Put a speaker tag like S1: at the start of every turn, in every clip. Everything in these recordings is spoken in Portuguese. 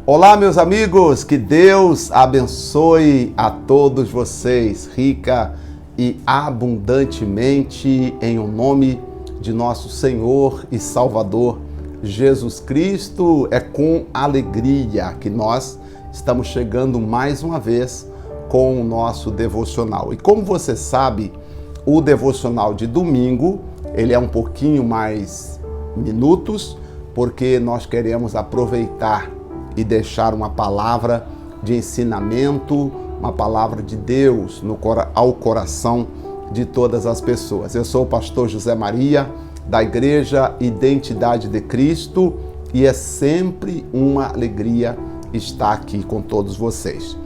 S1: Olá, meus amigos, que Deus abençoe a todos vocês, rica e abundantemente, em o nome de nosso Senhor e Salvador Jesus Cristo. É com alegria que nós estamos chegando mais uma vez com o nosso devocional. E como você sabe, o devocional de domingo, ele é um pouquinho mais minutos, porque nós queremos aproveitar e deixar uma palavra de ensinamento, uma palavra de Deus ao coração de todas as pessoas. Eu sou o pastor José Maria, da Igreja Identidade de Cristo, e é sempre uma alegria estar aqui com todos vocês.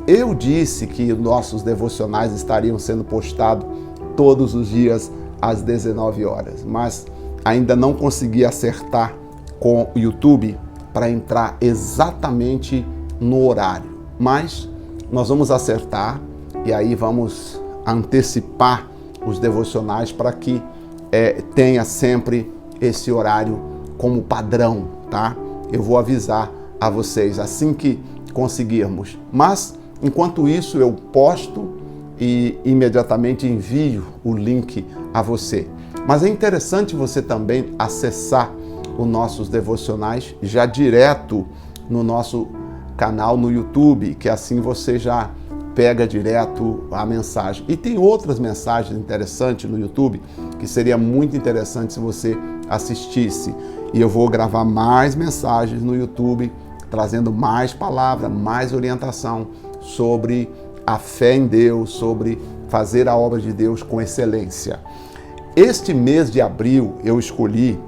S1: Eu disse que nossos devocionais estariam sendo postados todos os dias às 19 horas, mas ainda não consegui acertar com o YouTube para entrar exatamente no horário. Mas nós vamos acertar e aí vamos antecipar os devocionais para que tenha sempre esse horário como padrão, tá? Eu vou avisar a vocês assim que conseguirmos. Mas, enquanto isso, eu posto e imediatamente envio o link a você. Mas é interessante você também acessar os nossos devocionais já direto no nosso canal no YouTube, que assim você já pega direto a mensagem. E tem outras mensagens interessantes no YouTube que seria muito interessante se você assistisse. E eu vou gravar mais mensagens no YouTube, trazendo mais palavra, mais orientação sobre a fé em Deus, sobre fazer a obra de Deus com excelência. Este mês de abril eu escolhi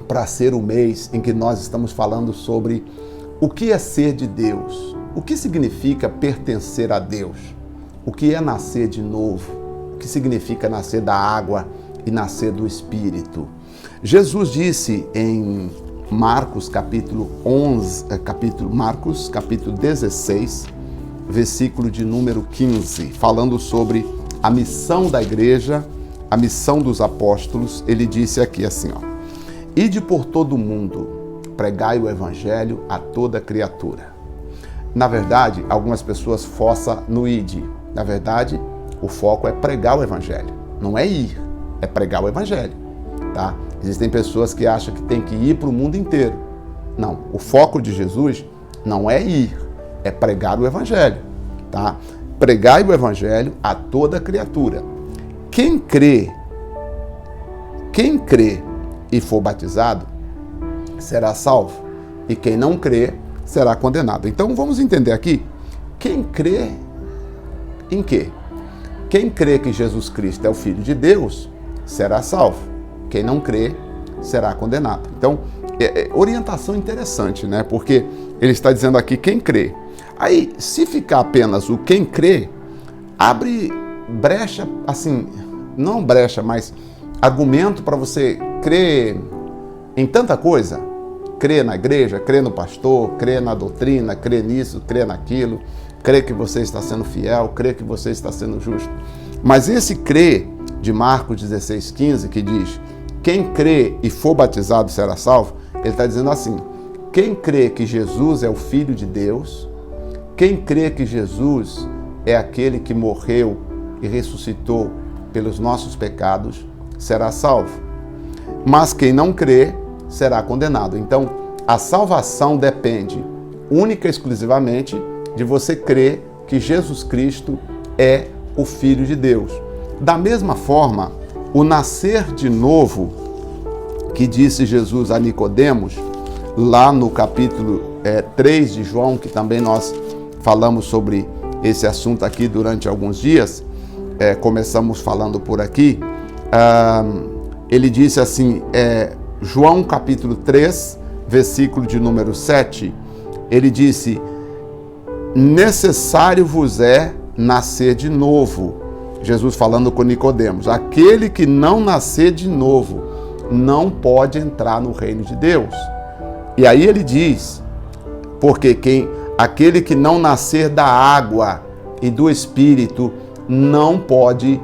S1: para ser o mês em que nós estamos falando sobre o que é ser de Deus, o que significa pertencer a Deus, o que é nascer de novo, o que significa nascer da água e nascer do Espírito. Jesus disse em Marcos capítulo 16, versículo de número 15, falando sobre a missão da igreja, a missão dos apóstolos. Ele disse aqui assim, Ide por todo o mundo, pregai o evangelho a toda criatura. Na verdade, algumas pessoas forçam no ide. Na verdade, o foco é pregar o evangelho. Não é ir, é pregar o evangelho, tá? Existem pessoas que acham que tem que ir para o mundo inteiro. Não, o foco de Jesus não é ir, é pregar o evangelho, tá? Pregai o evangelho a toda criatura. Quem crê e for batizado, será salvo. E quem não crê, será condenado. Então vamos entender aqui, quem crê em quê? Quem crê que Jesus Cristo é o Filho de Deus, será salvo. Quem não crê, será condenado. Então, orientação interessante, né? Porque ele está dizendo aqui quem crê. Aí, se ficar apenas o quem crê, abre brecha, assim, não brecha, mas argumento para você crer em tanta coisa. Crer na igreja, crer no pastor, crer na doutrina, crer nisso, crer naquilo, crer que você está sendo fiel, crer que você está sendo justo. Mas esse crer de Marcos 16:15, que diz, quem crê e for batizado será salvo, ele está dizendo assim, quem crê que Jesus é o Filho de Deus, quem crê que Jesus é aquele que morreu e ressuscitou pelos nossos pecados, será salvo. Mas quem não crê, será condenado. Então, a salvação depende única e exclusivamente de você crer que Jesus Cristo é o Filho de Deus. Da mesma forma, o nascer de novo, que disse Jesus a Nicodemos, lá no capítulo 3 de João, que também nós falamos sobre esse assunto aqui durante alguns dias, começamos falando por aqui, ele disse assim, João capítulo 3, versículo de número 7, ele disse, necessário vos é nascer de novo. Jesus falando com Nicodemos, aquele que não nascer de novo não pode entrar no reino de Deus. E aí ele diz, porque aquele que não nascer da água e do Espírito não pode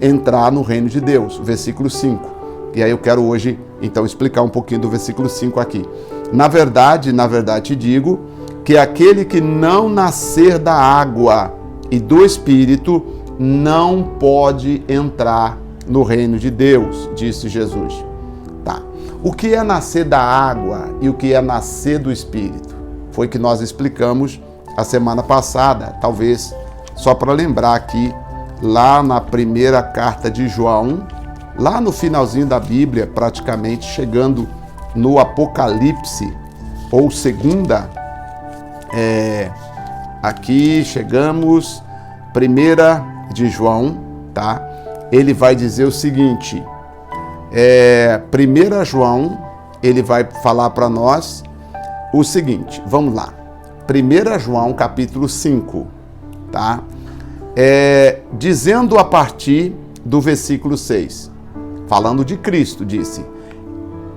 S1: entrar no reino de Deus. Versículo 5. E aí eu quero hoje, então, explicar um pouquinho do versículo 5 aqui. Na verdade te digo que aquele que não nascer da água e do Espírito não pode entrar no reino de Deus, disse Jesus. Tá. O que é nascer da água e o que é nascer do Espírito? Foi que nós explicamos a semana passada, talvez só para lembrar aqui, lá na primeira carta de João, lá no finalzinho da Bíblia, praticamente chegando no Apocalipse, ou segunda, aqui chegamos, primeira de João, tá? Ele vai dizer o seguinte, 1 João, ele vai falar para nós o seguinte, vamos lá, 1 João capítulo 5, tá? Dizendo a partir do versículo 6, falando de Cristo, disse,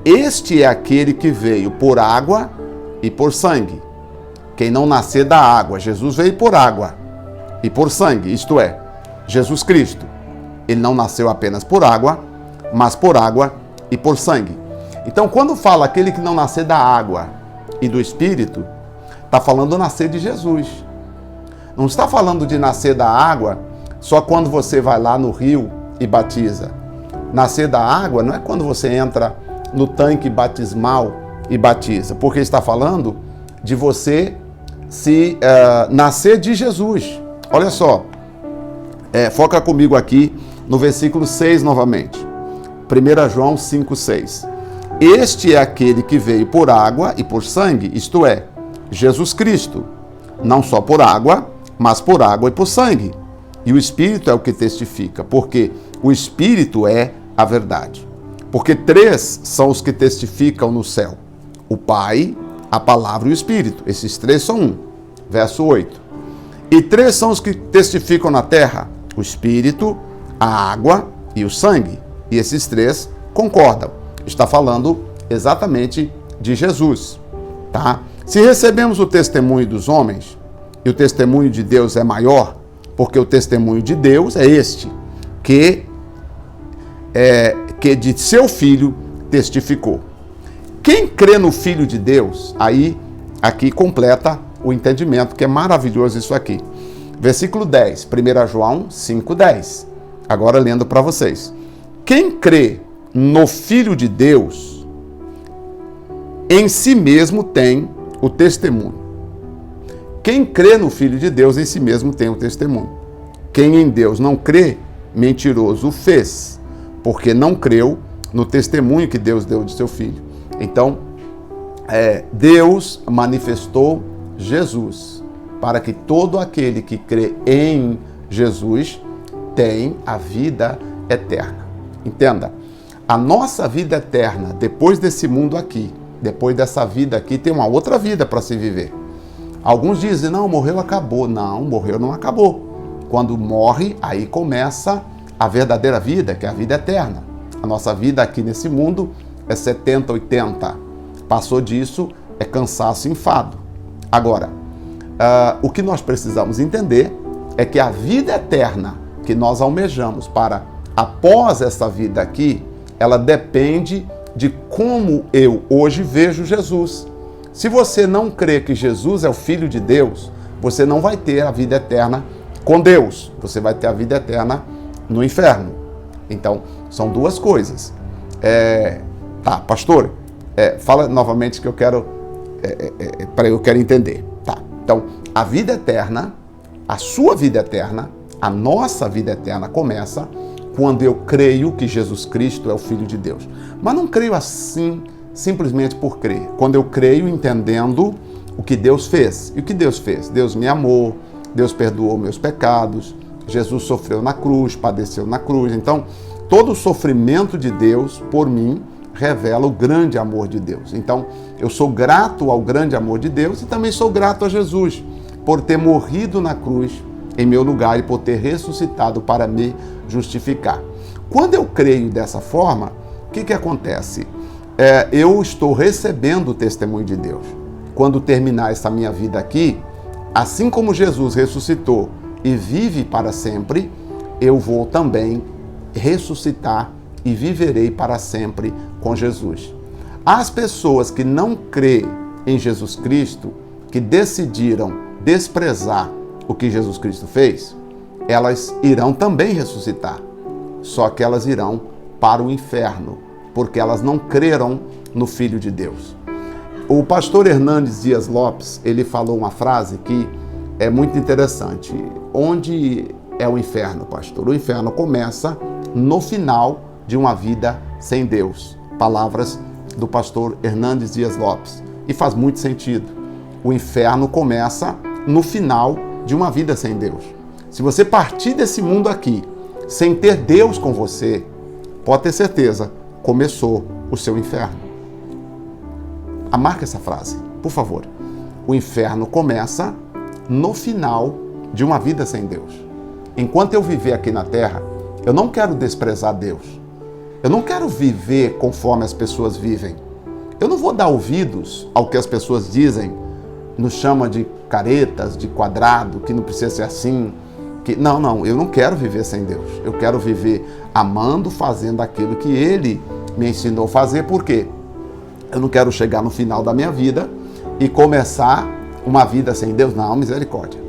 S1: este é aquele que veio por água e por sangue. Quem não nascer da água, Jesus veio por água e por sangue, isto é, Jesus Cristo. Ele não nasceu apenas por água, mas por água e por sangue. Então, quando fala aquele que não nascer da água e do Espírito, está falando nascer de Jesus. Não está falando de nascer da água só quando você vai lá no rio e batiza. Nascer da água não é quando você entra no tanque batismal e batiza, porque está falando de você nascer de Jesus. Olha só, foca comigo aqui no versículo 6 novamente. 1 João 5,6. Este é aquele que veio por água e por sangue, isto é, Jesus Cristo, não só por água, mas por água e por sangue. E o Espírito é o que testifica, porque o Espírito é a verdade. Porque 3 são os que testificam no céu: o Pai, a Palavra e o Espírito. Esses 3 são um. Verso 8. E 3 são os que testificam na terra: o Espírito, a água e o sangue. E esses 3 concordam. Está falando exatamente de Jesus, tá? Se recebemos o testemunho dos homens, e o testemunho de Deus é maior, porque o testemunho de Deus é este, que de seu Filho testificou. Quem crê no Filho de Deus, aí, aqui completa o entendimento, que é maravilhoso isso aqui. Versículo 10, 1 João 5,10. Agora lendo para vocês. Quem crê no Filho de Deus, em si mesmo tem o testemunho. Quem crê no Filho de Deus, em si mesmo tem o testemunho. Quem em Deus não crê, mentiroso o fez, porque não creu no testemunho que Deus deu de seu Filho. Então, Deus manifestou Jesus para que todo aquele que crê em Jesus tem a vida eterna. Entenda, a nossa vida eterna, depois desse mundo aqui, depois dessa vida aqui, tem uma outra vida para se viver. Alguns dizem, não, morreu, acabou. Não, morreu, não acabou. Quando morre, aí começa a verdadeira vida, que é a vida eterna. A nossa vida aqui nesse mundo é 70, 80. Passou disso, é cansaço e enfado. Agora, o que nós precisamos entender é que a vida eterna que nós almejamos para após essa vida aqui, ela depende de como eu hoje vejo Jesus. Se você não crê que Jesus é o Filho de Deus, você não vai ter a vida eterna com Deus. Você vai ter a vida eterna no inferno. Então, são duas coisas. Tá, pastor, fala novamente que eu quero entender. Tá, então, a vida eterna, a sua vida eterna, a nossa vida eterna começa quando eu creio que Jesus Cristo é o Filho de Deus. Mas não creio assim, simplesmente por crer. Quando eu creio entendendo o que Deus fez. E o que Deus fez? Deus me amou, Deus perdoou meus pecados, Jesus sofreu na cruz, padeceu na cruz. Então, todo o sofrimento de Deus por mim revela o grande amor de Deus. Então, eu sou grato ao grande amor de Deus e também sou grato a Jesus por ter morrido na cruz em meu lugar e por ter ressuscitado para me justificar. Quando eu creio dessa forma, o que acontece? Eu estou recebendo o testemunho de Deus. Quando terminar essa minha vida aqui, assim como Jesus ressuscitou e vive para sempre, eu vou também ressuscitar e viverei para sempre com Jesus. As pessoas que não crêem em Jesus Cristo, que decidiram desprezar o que Jesus Cristo fez, elas irão também ressuscitar. Só que elas irão para o inferno, porque elas não creram no Filho de Deus. O pastor Hernandes Dias Lopes, ele falou uma frase que é muito interessante. Onde é o inferno, pastor? O inferno começa no final de uma vida sem Deus. Palavras do pastor Hernandes Dias Lopes. E faz muito sentido. O inferno começa no final de uma vida sem Deus. Se você partir desse mundo aqui sem ter Deus com você, pode ter certeza, começou o seu inferno. Marca essa frase, por favor. O inferno começa no final de uma vida sem Deus. Enquanto eu viver aqui na terra, eu não quero desprezar Deus. Eu não quero viver conforme as pessoas vivem. Eu não vou dar ouvidos ao que as pessoas dizem, nos chama de caretas, de quadrado, que não precisa ser assim. Não, eu não quero viver sem Deus. Eu quero viver amando, fazendo aquilo que Ele me ensinou a fazer. Por quê? Eu não quero chegar no final da minha vida e começar uma vida sem Deus. Não, misericórdia.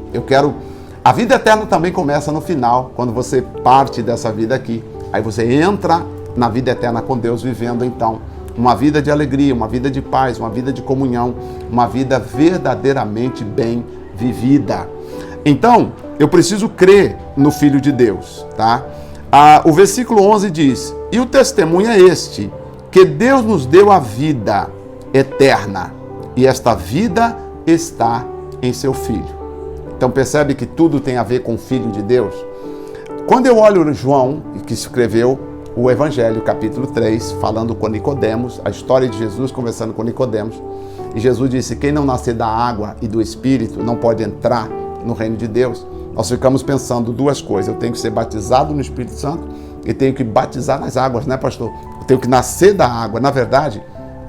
S1: A vida eterna também começa no final, quando você parte dessa vida aqui. Aí você entra na vida eterna com Deus, vivendo então uma vida de alegria, uma vida de paz, uma vida de comunhão, uma vida verdadeiramente bem vivida. Então, eu preciso crer no Filho de Deus, tá? O versículo 11 diz: e o testemunho é este, que Deus nos deu a vida eterna, e esta vida está em seu Filho. Então percebe que tudo tem a ver com o Filho de Deus? Quando eu olho João, que escreveu o Evangelho, capítulo 3, falando com Nicodemos, a história de Jesus conversando com Nicodemos, e Jesus disse: quem não nascer da água e do Espírito não pode entrar no reino de Deus. Nós ficamos pensando duas coisas: eu tenho que ser batizado no Espírito Santo e tenho que batizar nas águas, né, pastor? Eu tenho que nascer da água. Na verdade,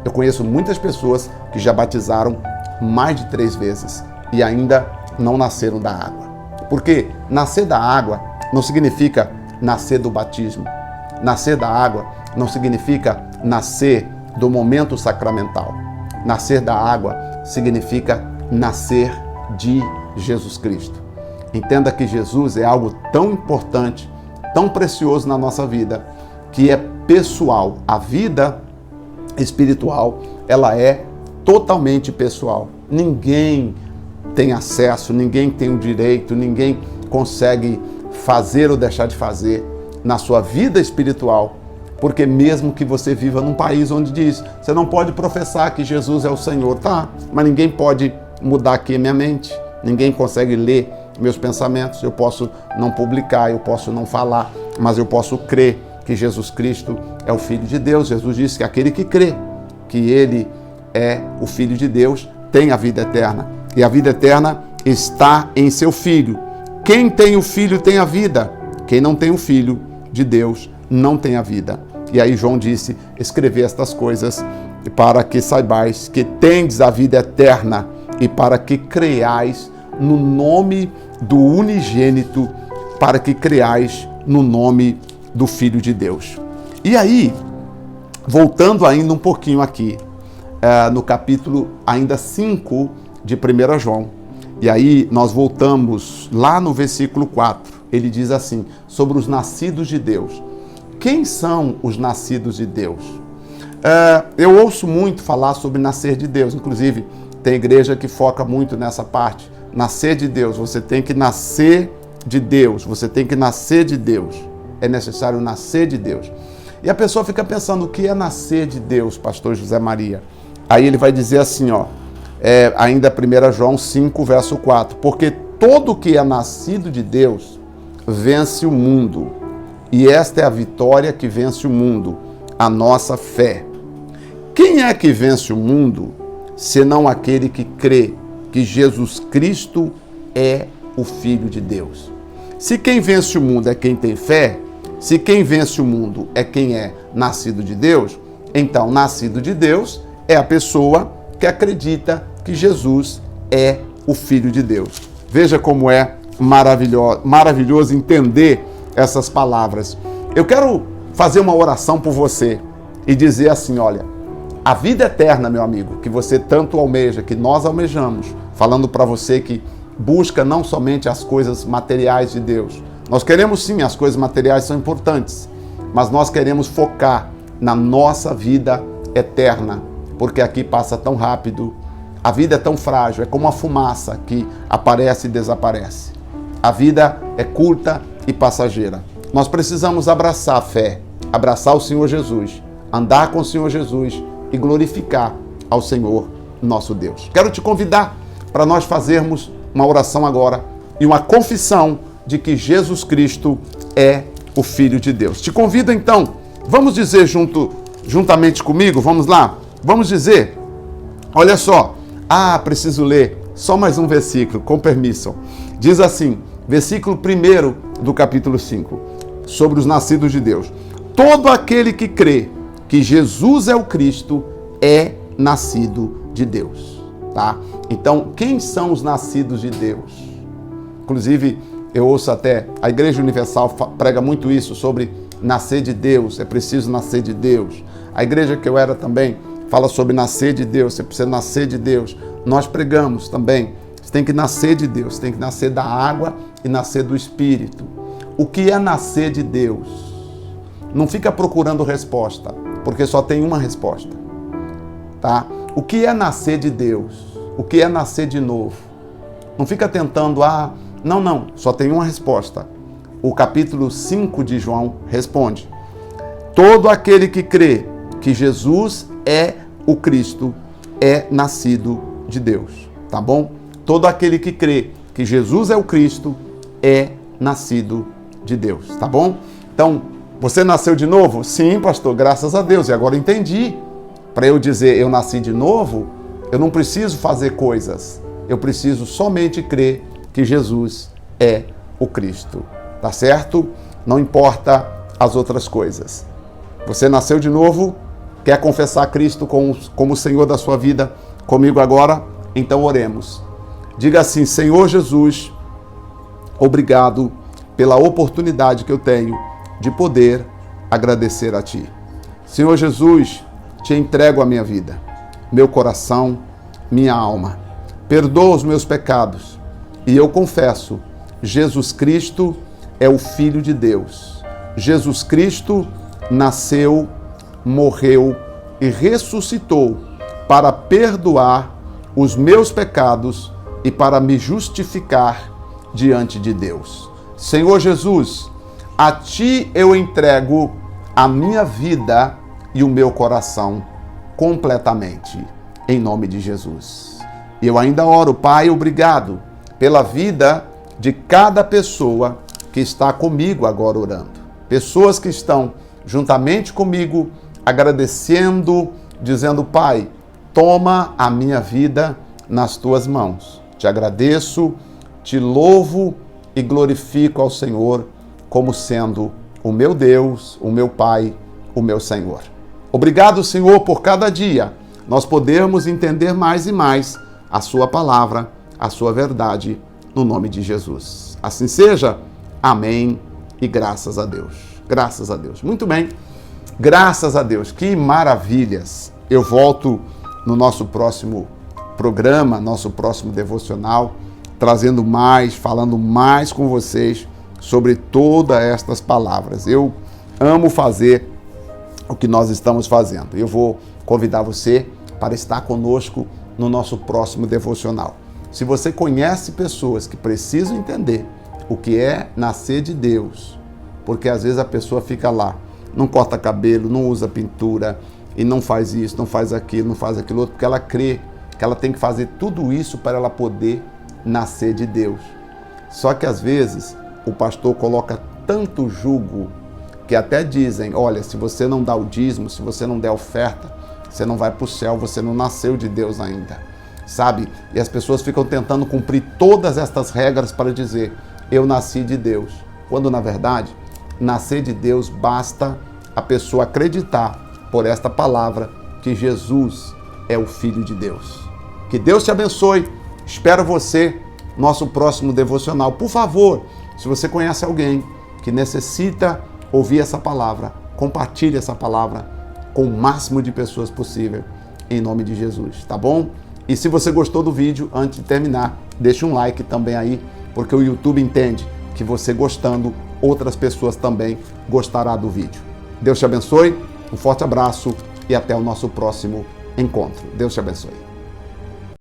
S1: eu conheço muitas pessoas que já batizaram mais de 3 vezes e ainda não nasceram da água. Porque nascer da água não significa nascer do batismo. Nascer da água não significa nascer do momento sacramental. Nascer da água significa nascer de Jesus Cristo. Entenda que Jesus é algo tão importante, tão precioso na nossa vida, que é pessoal. A vida espiritual, ela é totalmente pessoal. Ninguém tem acesso, ninguém tem o direito, ninguém consegue fazer ou deixar de fazer na sua vida espiritual, porque mesmo que você viva num país onde diz, você não pode professar que Jesus é o Senhor, tá? Mas ninguém pode mudar aqui a minha mente, ninguém consegue ler meus pensamentos, eu posso não publicar, eu posso não falar, mas eu posso crer que Jesus Cristo é o Filho de Deus. Jesus disse que aquele que crê que Ele é o Filho de Deus tem a vida eterna, e a vida eterna está em seu Filho. Quem tem o Filho tem a vida, quem não tem o Filho de Deus não tem a vida. E aí João disse: escrever estas coisas para que saibais que tendes a vida eterna e para que creiais no nome do unigênito, para que creiais no nome do Filho de Deus. E aí, voltando ainda um pouquinho aqui, no capítulo ainda 5 de 1 João, e aí nós voltamos lá no versículo 4, ele diz assim, sobre os nascidos de Deus. Quem são os nascidos de Deus? Eu ouço muito falar sobre nascer de Deus, inclusive tem igreja que foca muito nessa parte. Nascer de Deus, você tem que nascer de Deus, você tem que nascer de Deus. É necessário nascer de Deus. E a pessoa fica pensando, o que é nascer de Deus, pastor José Maria? Aí ele vai dizer assim, ainda 1 João 5, verso 4, porque todo que é nascido de Deus vence o mundo, e esta é a vitória que vence o mundo, a nossa fé. Quem é que vence o mundo, senão aquele que crê que Jesus Cristo é o Filho de Deus? Se quem vence o mundo é quem tem fé, se quem vence o mundo é quem é nascido de Deus, então nascido de Deus é a pessoa que acredita que Jesus é o Filho de Deus. Veja como é maravilhoso entender essas palavras. Eu quero fazer uma oração por você e dizer assim, olha, A vida eterna, meu amigo, que você tanto almeja, que nós almejamos, falando para você que busca não somente as coisas materiais de Deus. Nós queremos sim, as coisas materiais são importantes, mas nós queremos focar na nossa vida eterna, porque aqui passa tão rápido, a vida é tão frágil, é como a fumaça que aparece e desaparece. A vida é curta e passageira. Nós precisamos abraçar a fé, abraçar o Senhor Jesus, andar com o Senhor Jesus e glorificar ao Senhor nosso Deus. Quero te convidar para nós fazermos uma oração agora e uma confissão de que Jesus Cristo é o Filho de Deus. Te convido então, vamos dizer juntamente comigo, vamos lá? Vamos dizer, olha só, preciso ler só mais um versículo, com permissão. Diz assim, versículo 1 do capítulo 5, sobre os nascidos de Deus. Todo aquele que crê que Jesus é o Cristo é nascido de Deus, tá? Então, quem são os nascidos de Deus? Inclusive, eu ouço até, a Igreja Universal prega muito isso sobre nascer de Deus, é preciso nascer de Deus. A igreja que eu era também fala sobre nascer de Deus, você precisa nascer de Deus. Nós pregamos também, você tem que nascer de Deus, tem que nascer da água e nascer do Espírito. O que é nascer de Deus? Não fica procurando resposta, porque só tem uma resposta, tá? O que é nascer de Deus? O que é nascer de novo? Não fica tentando, não, só tem uma resposta. O capítulo 5 de João responde: todo aquele que crê que Jesus é o Cristo é nascido de Deus, tá bom? Todo aquele que crê que Jesus é o Cristo é nascido de Deus, tá bom? Então, você nasceu de novo? Sim, pastor, graças a Deus. E agora eu entendi. Para eu dizer eu nasci de novo, eu não preciso fazer coisas. Eu preciso somente crer que Jesus é o Cristo. Tá certo? Não importa as outras coisas. Você nasceu de novo? Quer confessar Cristo como Senhor da sua vida comigo agora? Então oremos. Diga assim: Senhor Jesus, obrigado pela oportunidade que eu tenho de poder agradecer a Ti. Senhor Jesus, Te entrego a minha vida, meu coração, minha alma. Perdoa os meus pecados e eu confesso, Jesus Cristo é o Filho de Deus. Jesus Cristo nasceu, morreu e ressuscitou para perdoar os meus pecados e para me justificar diante de Deus. Senhor Jesus, a Ti eu entrego a minha vida e o meu coração completamente, em nome de Jesus. E eu ainda oro, Pai, obrigado pela vida de cada pessoa que está comigo agora orando. Pessoas que estão juntamente comigo agradecendo, dizendo: Pai, toma a minha vida nas Tuas mãos. Te agradeço, te louvo e glorifico ao Senhor como sendo o meu Deus, o meu Pai, o meu Senhor. Obrigado, Senhor, por cada dia nós podermos entender mais e mais a Sua palavra, a Sua verdade, no nome de Jesus. Assim seja. Amém e graças a Deus. Graças a Deus. Muito bem. Graças a Deus. Que maravilhas. Eu volto no nosso próximo programa, nosso próximo devocional, trazendo mais, falando mais com vocês sobre todas estas palavras. Eu amo fazer o que nós estamos fazendo. Eu vou convidar você para estar conosco no nosso próximo devocional. Se você conhece pessoas que precisam entender o que é nascer de Deus, porque às vezes a pessoa fica lá, não corta cabelo, não usa pintura e não faz isso, não faz aquilo, não faz aquilo outro, porque ela crê que ela tem que fazer tudo isso para ela poder nascer de Deus. Só que às vezes o pastor coloca tanto jugo que até dizem: olha, se você não dá o dízimo, se você não der oferta, você não vai para o céu, você não nasceu de Deus ainda, sabe? E as pessoas ficam tentando cumprir todas estas regras para dizer: eu nasci de Deus. Quando na verdade, nascer de Deus basta a pessoa acreditar por esta palavra que Jesus é o Filho de Deus. Que Deus te abençoe. Espero você no nosso próximo devocional. Por favor, se você conhece alguém que necessita ouvir essa palavra, compartilhe essa palavra com o máximo de pessoas possível, em nome de Jesus, tá bom? E se você gostou do vídeo, antes de terminar, deixa um like também aí, porque o YouTube entende que você gostando, outras pessoas também gostarão do vídeo. Deus te abençoe, um forte abraço e até o nosso próximo encontro. Deus te abençoe.